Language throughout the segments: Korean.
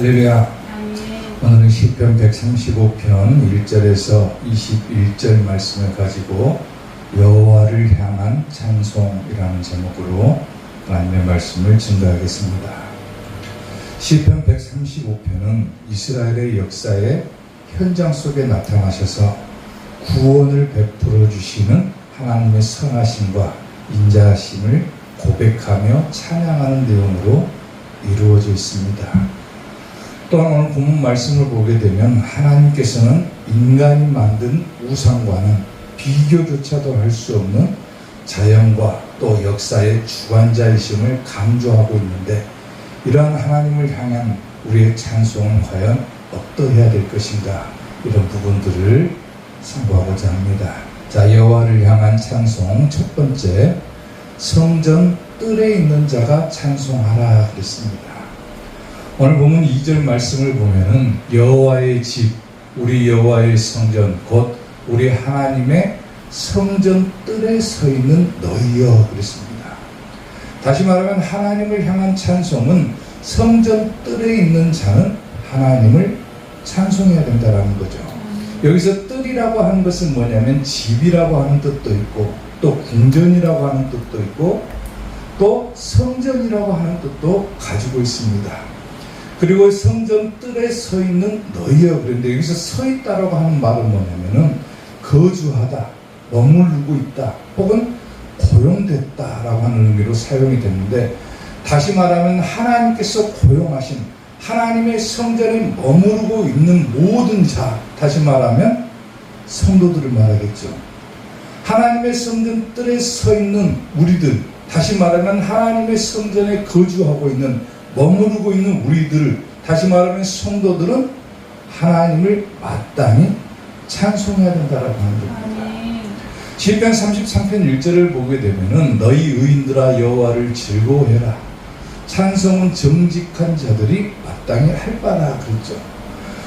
할렐루야. 오늘은 시편 135편 1절에서 21절 말씀을 가지고 여호와를 향한 찬송이라는 제목으로 하나님의 말씀을 증거하겠습니다. 시편 135편은 이스라엘의 역사의 현장 속에 나타나셔서 구원을 베풀어 주시는 하나님의 선하심과 인자하심을 고백하며 찬양하는 내용으로 이루어져 있습니다. 또한 오늘 본문 말씀을 보게 되면 하나님께서는 인간이 만든 우상과는 비교조차도 할 수 없는 자연과 또 역사의 주관자이심을 강조하고 있는데, 이러한 하나님을 향한 우리의 찬송은 과연 어떠해야 될 것인가, 이런 부분들을 상고하고자 합니다. 자, 여호와를 향한 찬송 첫 번째, 성전 뜰에 있는 자가 찬송하라 그랬습니다. 오늘 보면 2절 말씀을 보면은 여호와의 집, 우리 여호와의 성전, 곧 우리 하나님의 성전 뜰에 서 있는 너희여 그랬습니다. 다시 말하면 하나님을 향한 찬송은 성전 뜰에 있는 자는 하나님을 찬송해야 된다는 거죠. 여기서 뜰이라고 하는 것은 뭐냐면 집이라고 하는 뜻도 있고, 또 궁전이라고 하는 뜻도 있고, 또 성전이라고 하는 뜻도 가지고 있습니다. 그리고 성전 뜰에 서 있는 너희여 그런데, 여기서 서 있다라고 하는 말은 뭐냐면은 거주하다, 머무르고 있다, 혹은 고용됐다라고 하는 의미로 사용이 되는데, 다시 말하면 하나님께서 고용하신 하나님의 성전에 머무르고 있는 모든 자, 다시 말하면 성도들을 말하겠죠. 하나님의 성전 뜰에 서 있는 우리들, 다시 말하면 하나님의 성전에 거주하고 있는, 머무르고 있는 우리들, 다시 말하면 성도들은 하나님을 마땅히 찬송해야 된다라고 하는 겁니다. 시편 33편 1절을 보게 되면은 너희 의인들아 여호와를 즐거워해라. 찬송은 정직한 자들이 마땅히 할 바라 그랬죠.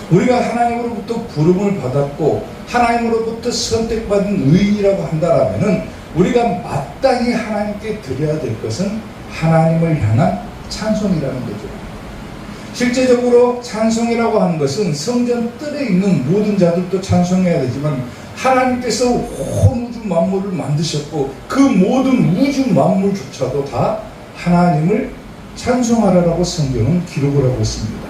우리가 하나님으로부터 부름을 받았고 하나님으로부터 선택받은 의인이라고 한다라면은 우리가 마땅히 하나님께 드려야 될 것은 하나님을 향한 찬송이라는 거죠. 실제적으로 찬송이라고 하는 것은 성전 뜰에 있는 모든 자들도 찬송해야 되지만, 하나님께서 온 우주 만물을 만드셨고 그 모든 우주 만물조차도 다 하나님을 찬송하라라고 성경은 기록을 하고 있습니다.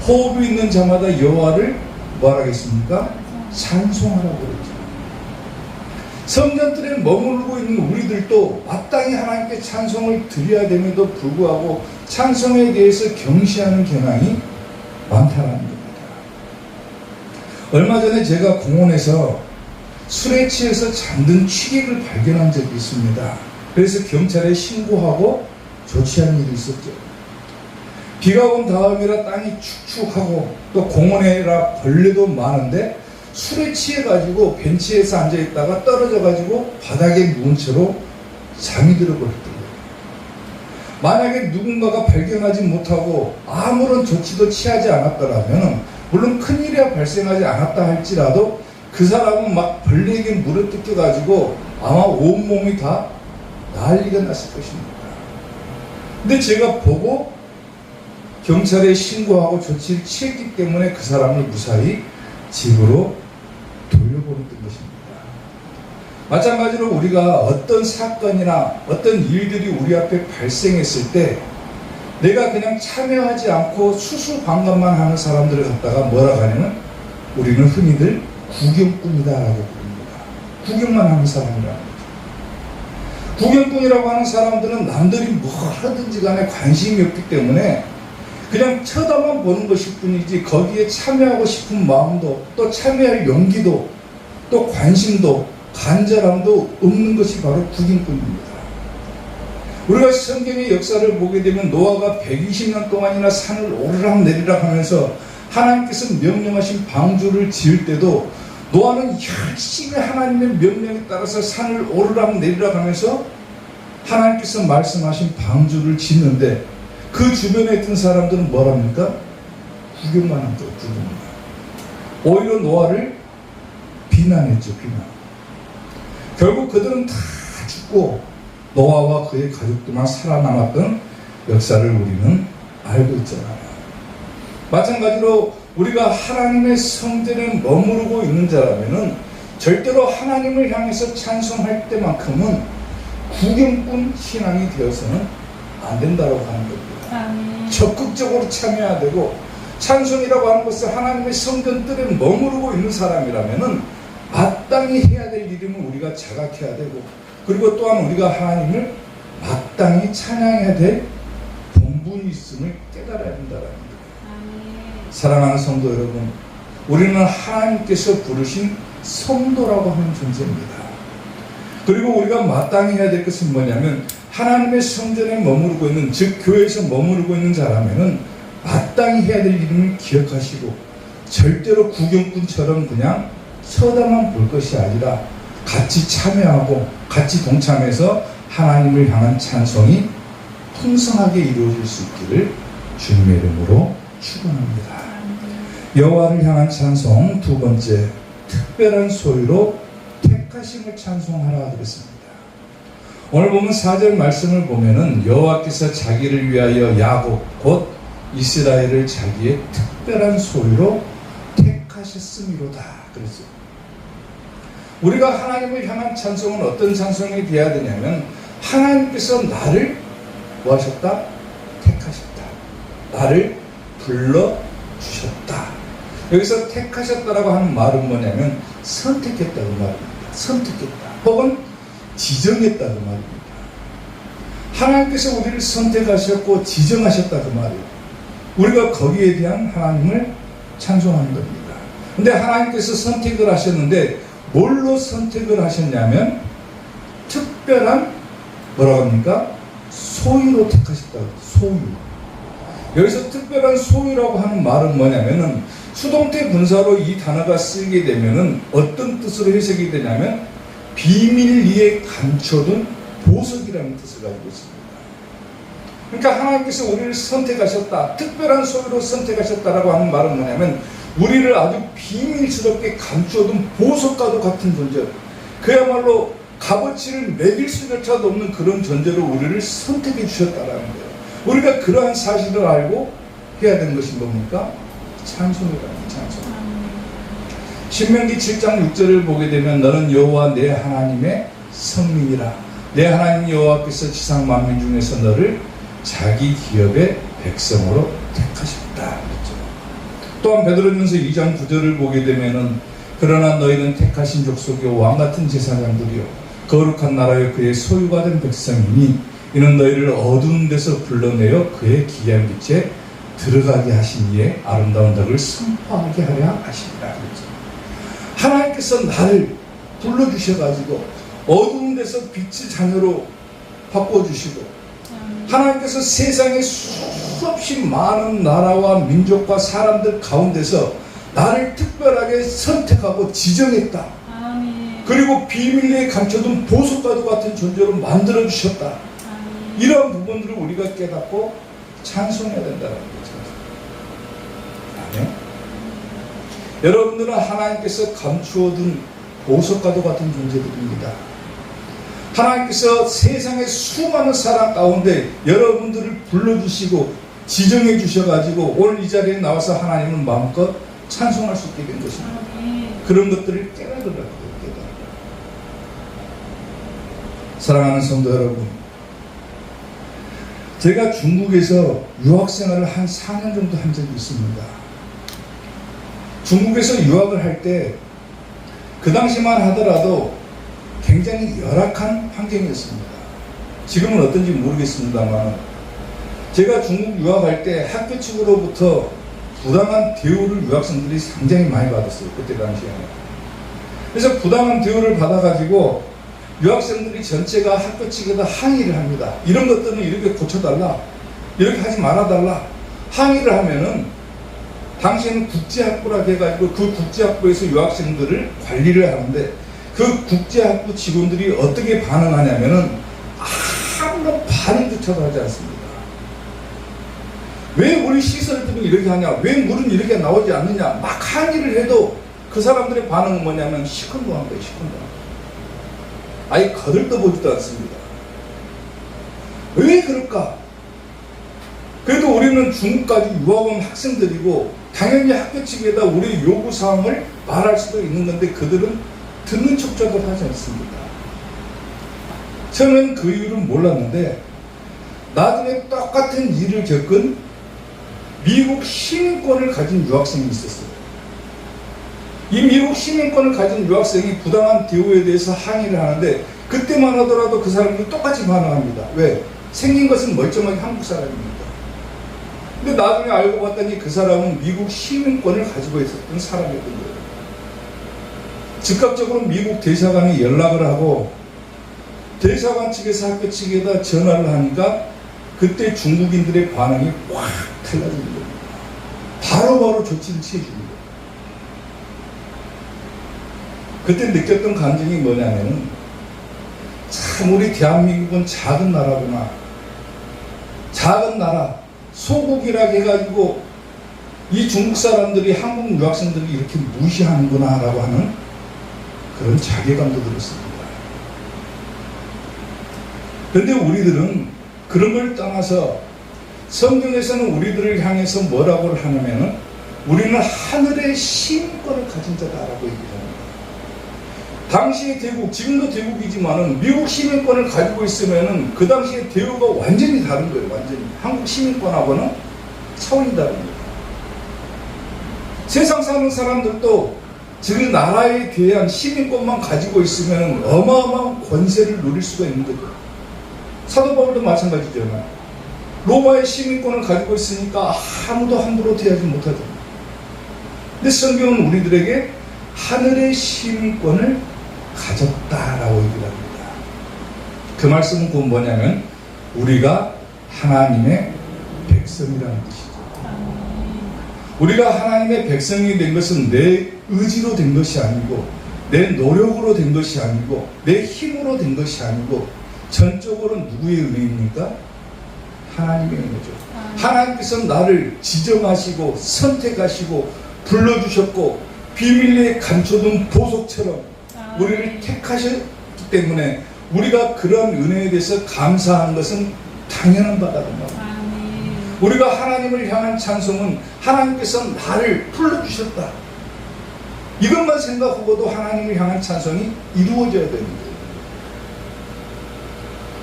호흡이 있는 자마다 여호와를 뭐하겠습니까? 찬송하라고 그랬죠. 성전들에 머무르고 있는 우리들도 마땅히 하나님께 찬송을 드려야 됨에도 불구하고 찬송에 대해서 경시하는 경향이 많다는 겁니다. 얼마 전에 제가 공원에서 술에 취해서 잠든 취객을 발견한 적이 있습니다. 그래서 경찰에 신고하고 조치하는 일이 있었죠. 비가 온 다음이라 땅이 축축하고 또 공원에라 벌레도 많은데 술에 취해가지고 벤치에서 앉아있다가 떨어져가지고 바닥에 누운 채로 잠이 들어버렸더라고요. 만약에 누군가가 발견하지 못하고 아무런 조치도 취하지 않았더라면, 물론 큰일이 발생하지 않았다 할지라도 그 사람은 막 벌레에게 물어뜯겨가지고 아마 온몸이 다 난리가 났을 것입니다. 근데 제가 보고 경찰에 신고하고 조치를 취했기 때문에 그 사람을 무사히 집으로 돌려보냈던 것입니다. 마찬가지로 우리가 어떤 사건이나 어떤 일들이 우리 앞에 발생했을 때 내가 그냥 참여하지 않고 수수방관만 하는 사람들을 갖다가 뭐라고 하냐면 우리는 흔히들 구경꾼이다라고 부릅니다. 구경만 하는 사람이라고. 구경꾼이라고 하는 사람들은 남들이 뭐 하든지 간에 관심이 없기 때문에 그냥 쳐다만 보는 것일 뿐이지 거기에 참여하고 싶은 마음도, 또 참여할 용기도, 또 관심도, 간절함도 없는 것이 바로 구경꾼입니다. 우리가 성경의 역사를 보게 되면 노아가 120년 동안이나 산을 오르락 내리락 하면서 하나님께서 명령하신 방주를 지을 때도 노아는 열심히 하나님의 명령에 따라서 산을 오르락 내리락 하면서 하나님께서 말씀하신 방주를 짓는데, 그 주변에 있던 사람들은 뭐랍니까? 구경만 한 거예요. 구경만. 오히려 노아를 비난했죠. 비난. 결국 그들은 다 죽고 노아와 그의 가족들만 살아남았던 역사를 우리는 알고 있잖아요. 마찬가지로 우리가 하나님의 성전에 머무르고 있는 자라면은 절대로 하나님을 향해서 찬송할 때만큼은 구경꾼 신앙이 되어서는 안 된다고 하는 겁니다. 적극적으로 참여해야 되고, 찬송이라고 하는 것은 하나님의 성전들에 머무르고 있는 사람이라면은 마땅히 해야 될 일임을 우리가 자각해야 되고, 그리고 또한 우리가 하나님을 마땅히 찬양해야 될 본분이 있음을 깨달아야 된다는 거예요. 사랑하는 성도 여러분, 우리는 하나님께서 부르신 성도라고 하는 존재입니다. 그리고 우리가 마땅히 해야 될 것은 뭐냐면, 하나님의 성전에 머무르고 있는, 즉 교회에서 머무르고 있는 자라면은 마땅히 해야 될 일임을 기억하시고, 절대로 구경꾼처럼 그냥 쳐다만 볼 것이 아니라 같이 참여하고 같이 동참해서 하나님을 향한 찬송이 풍성하게 이루어질 수 있기를 주님의 이름으로 축원합니다. 여호와를 향한 찬송 두 번째, 특별한 소유로 택하심을 찬송하라 그랬습니다. 오늘 보면 4절 말씀을 보면은 여호와께서 자기를 위하여 야곱 곧 이스라엘을 자기의 특별한 소유로 택하셨음이로다 그랬어요. 우리가 하나님을 향한 찬송은 어떤 찬송이 되어야 되냐면, 하나님께서 나를 뭐 하셨다? 택하셨다. 나를 불러주셨다. 여기서 택하셨다라고 하는 말은 뭐냐면 선택했다고 말입니다. 선택했다. 혹은 지정했다고 말입니다. 하나님께서 우리를 선택하셨고 지정하셨다 그 말이에요. 우리가 거기에 대한 하나님을 찬송하는 겁니다. 근데 하나님께서 선택을 하셨는데 뭘로 선택을 하셨냐면 특별한 뭐라고 합니까? 소유로 택하셨다고. 소유. 여기서 특별한 소유라고 하는 말은 뭐냐면은 수동태 분사로 이 단어가 쓰이게 되면은 어떤 뜻으로 해석이 되냐면 비밀 위에 감춰둔 보석이라는 뜻을 가지고 있습니다. 그러니까 하나님께서 우리를 선택하셨다, 특별한 소유로 선택하셨다라고 하는 말은 뭐냐면 우리를 아주 비밀스럽게 감춰둔 보석과도 같은 존재, 그야말로 값어치를 매길 수조차도 없는 그런 존재로 우리를 선택해 주셨다라는 거예요. 우리가 그러한 사실을 알고 해야 되는 것이 뭡니까? 찬송이라는 찬송. 신명기 7장 6절을 보게 되면 너는 여호와 내 하나님의 성민이라. 내 하나님 여호와께서 지상 만민 중에서 너를 자기 기업의 백성으로 택하셨다. 그랬죠. 또한 베드로전서 2장 9절을 보게 되면은 그러나 너희는 택하신 족속이요 왕같은 제사장들이요 거룩한 나라여 그의 소유가 된 백성이니 이는 너희를 어두운 데서 불러내어 그의 기이한 빛에 들어가게 하신 이의 아름다운 덕을 선포하게 하려 하시니라. 그랬죠. 하나님께서 나를 불러주셔가지고 어두운 데서 빛의 자녀로 바꿔주시고, 하나님께서 세상에 수없이 많은 나라와 민족과 사람들 가운데서 나를 특별하게 선택하고 지정했다. 그리고 비밀리에 감춰둔 보석과도 같은 존재로 만들어주셨다. 이런 부분들을 우리가 깨닫고 찬송해야 된다는 거죠. 아멘. 여러분들은 하나님께서 감추어둔 보석과도 같은 존재들입니다. 하나님께서 세상의 수많은 사람 가운데 여러분들을 불러주시고 지정해 주셔가지고 오늘 이 자리에 나와서 하나님을 마음껏 찬송할 수 있게 된 것입니다. 그런 것들을 깨달으라고. 사랑하는 성도 여러분, 제가 중국에서 유학생활을 한 4년 정도 한 적이 있습니다. 중국에서 유학을 할 때 그 당시만 하더라도 굉장히 열악한 환경이었습니다. 지금은 어떤지 모르겠습니다만 제가 중국 유학할 때 학교 측으로부터 부당한 대우를 유학생들이 상당히 많이 받았어요. 그때 당시에는. 그래서 부당한 대우를 받아가지고 유학생들이 전체가 학교 측에다 항의를 합니다. 이런 것들은 이렇게 고쳐달라, 이렇게 하지 말아달라. 항의를 하면은 당시에는 국제학부라고 해가지고 그 국제학부에서 유학생들을 관리를 하는데 그 국제학부 직원들이 어떻게 반응하냐면은 아무런 반응조차도 하지 않습니다. 왜 우리 시설들은 이렇게 하냐, 왜 물은 이렇게 나오지 않느냐, 막 항의를 해도 그 사람들의 반응은 뭐냐면 시큰둥한 거예요. 시큰둥한. 아예 거들떠보지도 않습니다. 왜 그럴까? 그래도 우리는 중국까지 유학 온 학생들이고 당연히 학교 측에다 우리의 요구사항을 말할 수도 있는 건데 그들은 듣는 척조차도 하지 않습니다. 저는 그 이유를 몰랐는데 나중에 똑같은 일을 겪은 미국 시민권을 가진 유학생이 있었어요. 이 미국 시민권을 가진 유학생이 부당한 대우에 대해서 항의를 하는데 그때만 하더라도 그 사람들이 똑같이 반응합니다. 왜? 생긴 것은 멀쩡하게 한국 사람입니다. 근데 나중에 알고 봤더니 그 사람은 미국 시민권을 가지고 있었던 사람이었던 거예요. 즉각적으로 미국 대사관에 연락을 하고 대사관 측에서 학교 측에다 전화를 하니까 그때 중국인들의 반응이 확 달라진 겁니다. 바로바로 조치를 취해줍니다. 그때 느꼈던 감정이 뭐냐면은 참 우리 대한민국은 작은 나라구나. 작은 나라, 소국이라 해가지고 이 중국 사람들이 한국 유학생들이 이렇게 무시하는구나 라고 하는 그런 자괴감도 들었습니다. 그런데 우리들은 그런 걸 떠나서 성경에서는 우리들을 향해서 뭐라고 하냐면은 우리는 하늘의 시민권을 가진 자다라고 얘기합니다. 당시의 대국, 지금도 대국이지만은 미국 시민권을 가지고 있으면은 그 당시의 대우가 완전히 다른 거예요. 완전히 한국 시민권하고는 차원이 다릅니다. 세상 사는 사람들도 그 나라에 대한 시민권만 가지고 있으면 어마어마한 권세를 누릴 수가 있는 거죠. 사도 바울도 마찬가지잖아요. 로마의 시민권을 가지고 있으니까 아무도 함부로 대하지 못하죠. 근데 성경은 우리들에게 하늘의 시민권을 가졌다라고 얘기를 합니다. 그 말씀은 곧 뭐냐면 우리가 하나님의 백성이라는 뜻이죠. 우리가 하나님의 백성이 된 것은 내 의지로 된 것이 아니고 내 노력으로 된 것이 아니고 내 힘으로 된 것이 아니고 전적으로 누구의 은혜입니까? 하나님의 은혜죠. 하나님께서 나를 지정하시고 선택하시고 불러주셨고 비밀리에 감춰둔 보석처럼 우리를 택하셨기 때문에 우리가 그런 은혜에 대해서 감사하는 것은 당연한 바다는 말입니다. 우리가 하나님을 향한 찬송은 하나님께서 나를 불러주셨다. 이것만 생각하고도 하나님을 향한 찬송이 이루어져야 되는 거예요.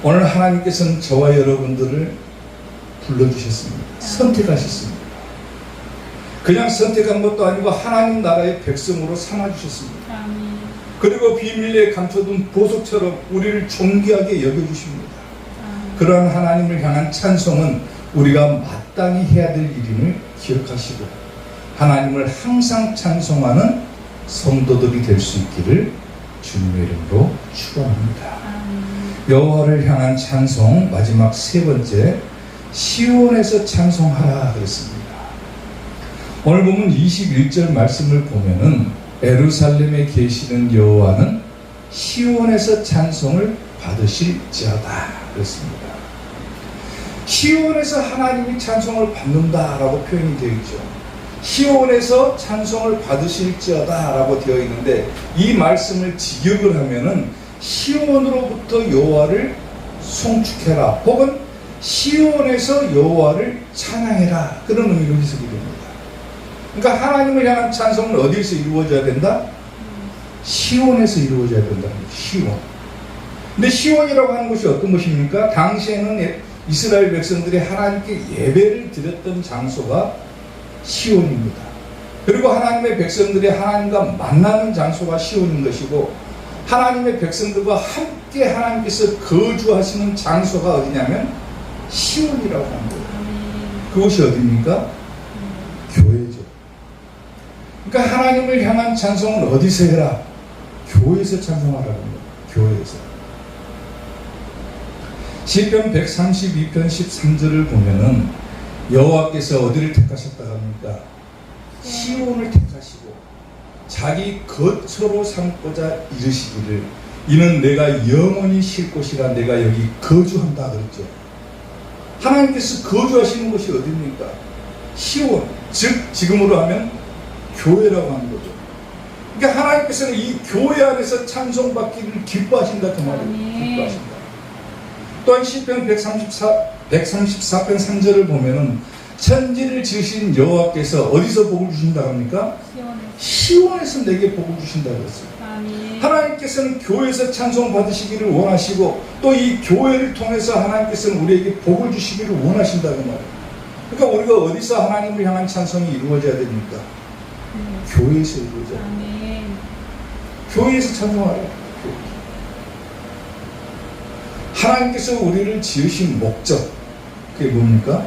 오늘 하나님께서는 저와 여러분들을 불러주셨습니다. 선택하셨습니다. 그냥 선택한 것도 아니고 하나님 나라의 백성으로 삼아주셨습니다. 그리고 비밀리에 감춰둔 보석처럼 우리를 존귀하게 여겨주십니다. 그러한 하나님을 향한 찬송은 우리가 마땅히 해야 될 일임을 기억하시고 하나님을 항상 찬송하는 성도들이 될 수 있기를 주님의 이름으로 축원합니다. 여호와를 향한 찬송 마지막 세 번째, 시온에서 찬송하라 그랬습니다. 오늘 보면 21절 말씀을 보면은 예루살렘에 계시는 여호와는 시온에서 찬송을 받으실지어다 그랬습니다. 시온에서 하나님이 찬송을 받는다라고 표현이 되어 있죠. 시온에서 찬송을 받으실지어다 라고 되어 있는데 이 말씀을 직역을 하면은 시온으로부터 여호와를 송축해라 혹은 시온에서 여호와를 찬양해라 그런 의미로 해석이 됩니다. 그러니까 하나님을 향한 찬송은 어디에서 이루어져야 된다? 시온에서 이루어져야 된다는 거죠. 시온. 근데 시온이라고 하는 것이 어떤 것입니까? 당시에는 이스라엘 백성들이 하나님께 예배를 드렸던 장소가 시온입니다. 그리고 하나님의 백성들이 하나님과 만나는 장소가 시온인 것이고 하나님의 백성들과 함께 하나님께서 거주하시는 장소가 어디냐면 시온이라고 하는 거예요. 그곳이 어디입니까? 교회죠. 그러니까 하나님을 향한 찬송은 어디서 해라? 교회에서 찬송하라는 거예요. 교회에서. 시편 132편 13절을 보면은 여호와께서 어디를 택하셨다 합니까? 시온을 택하시고 자기 거처로 삼고자 이르시기를 이는 내가 영원히 쉴 곳이라 내가 여기 거주한다 그랬죠. 하나님께서 거주하시는 곳이 어디입니까? 시온, 즉 지금으로 하면 교회라고 하는 거죠. 그러니까 하나님께서는 이 교회 안에서 찬송받기를 기뻐하신다 그 말이에요. 기뻐하신다. 또한 시편 134편 3절을 보면은 천지를 지으신 여호와께서 어디서 복을 주신다고 합니까? 시온에서 내게 복을 주신다고 했어요. 하나님께서는 교회에서 찬송 받으시기를 원하시고 또 이 교회를 통해서 하나님께서는 우리에게 복을 주시기를 원하신다는 말이에요. 그러니까 우리가 어디서 하나님을 향한 찬송이 이루어져야 됩니까? 교회에서 이루어져야 됩니다. 교회에서 찬송하래요. 하나님께서 우리를 지으신 목적, 그게 뭡니까?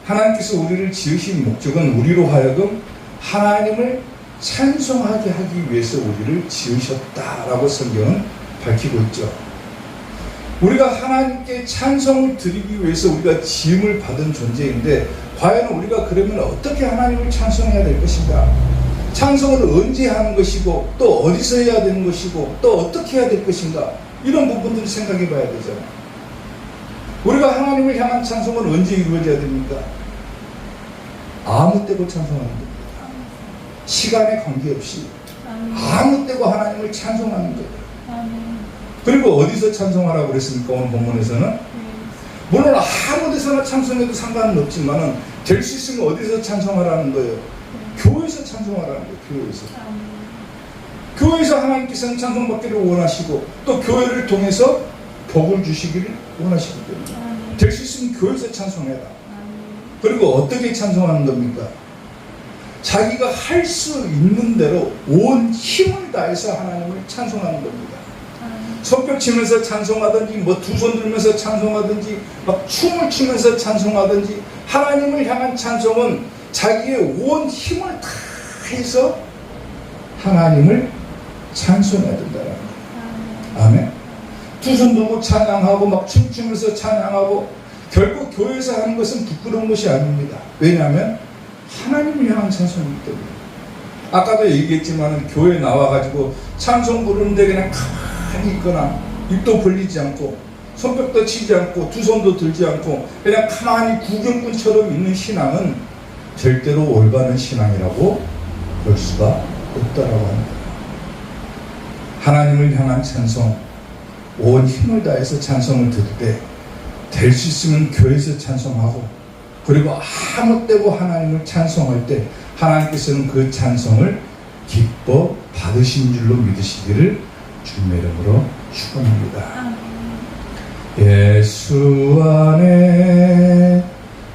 하나님께서 우리를 지으신 목적은 우리로 하여금 하나님을 찬송하게 하기 위해서 우리를 지으셨다라고 성경은 밝히고 있죠. 우리가 하나님께 찬송을 드리기 위해서 우리가 지음을 받은 존재인데 과연 우리가 그러면 어떻게 하나님을 찬송해야 될 것인가? 찬송을 언제 하는 것이고 또 어디서 해야 되는 것이고 또 어떻게 해야 될 것인가? 이런 부분들을 생각해 봐야 되잖아요. 우리가 하나님을 향한 찬송은 언제 이루어져야 됩니까? 아무 때고 찬송하는 겁니다. 시간에 관계없이 아무 때고 하나님을 찬송하는 거예요. 그리고 어디서 찬송하라고 그랬습니까? 오늘 본문에서는 물론 아무 데서나 찬송해도 상관은 없지만 될 수 있으면 어디서 찬송하라는 거예요? 교회에서 찬송하라는 거예요. 교회에서 하나님께서는 찬송받기를 원하시고 또 교회를 통해서 복을 주시기를 원하시기 때문에 될 수 있으면 교회에서 찬송해라. 그리고 어떻게 찬송하는 겁니까? 자기가 할 수 있는 대로 온 힘을 다해서 하나님을 찬송하는 겁니다. 손뼉 치면서 찬송하든지 두 손 들면서 찬송하든지 막 춤을 추면서 찬송하든지 하나님을 향한 찬송은 자기의 온 힘을 다해서 하나님을 찬송해야 된다는 거예요. 아멘. 두 손 들고 찬양하고 막 춤추면서 찬양하고 결국 교회에서 하는 것은 부끄러운 것이 아닙니다. 왜냐하면 하나님을 향한 찬송이기 때문에. 아까도 얘기했지만 교회에 나와가지고 찬송 부르는데 그냥 가만히 있거나 입도 벌리지 않고 손뼉도 치지 않고 두 손도 들지 않고 그냥 가만히 구경꾼처럼 있는 신앙은 절대로 올바른 신앙이라고 볼 수가 없다라고 합니다. 하나님을 향한 찬송, 온 힘을 다해서 찬송을 드릴 때 될 수 있으면 교회에서 찬송하고 그리고 아무 때고 하나님을 찬송할 때 하나님께서는 그 찬송을 기뻐 받으신 줄로 믿으시기를 주님의 이름으로 축원합니다. 예수 안에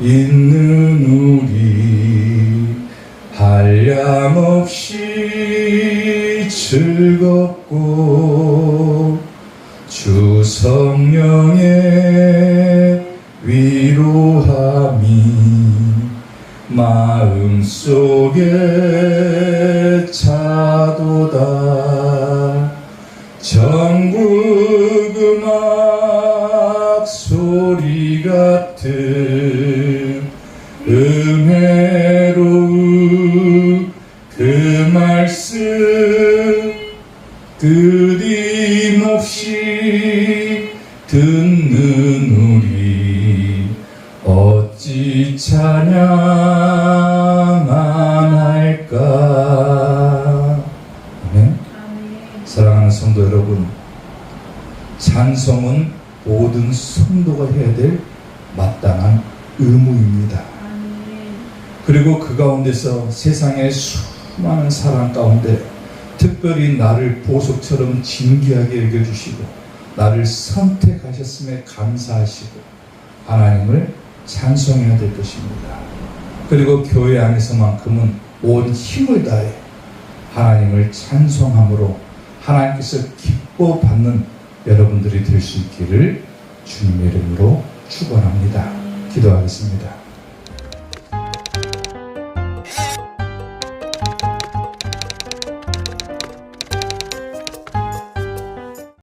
있는 우리 한량없이 즐겁고 주 성령의 위로함이 마음속에 차도다. 전국 음악 소리 같은 은혜로운 그 말씀 끊임없이 듣는 우리 어찌 찬양 안 할까. 아멘. 사랑하는 성도 여러분, 찬송은 모든 성도가 해야 될 마땅한 의무입니다. 그리고 그 가운데서 세상의 수많은 사람 가운데 특별히 나를 보석처럼 진귀하게 여겨주시고 나를 선택하셨음에 감사하시고 하나님을 찬송해야 될 것입니다. 그리고 교회 안에서만큼은 온 힘을 다해 하나님을 찬송함으로 하나님께서 기뻐 받는 여러분들이 될 수 있기를 주님의 이름으로 축원합니다. 기도하겠습니다.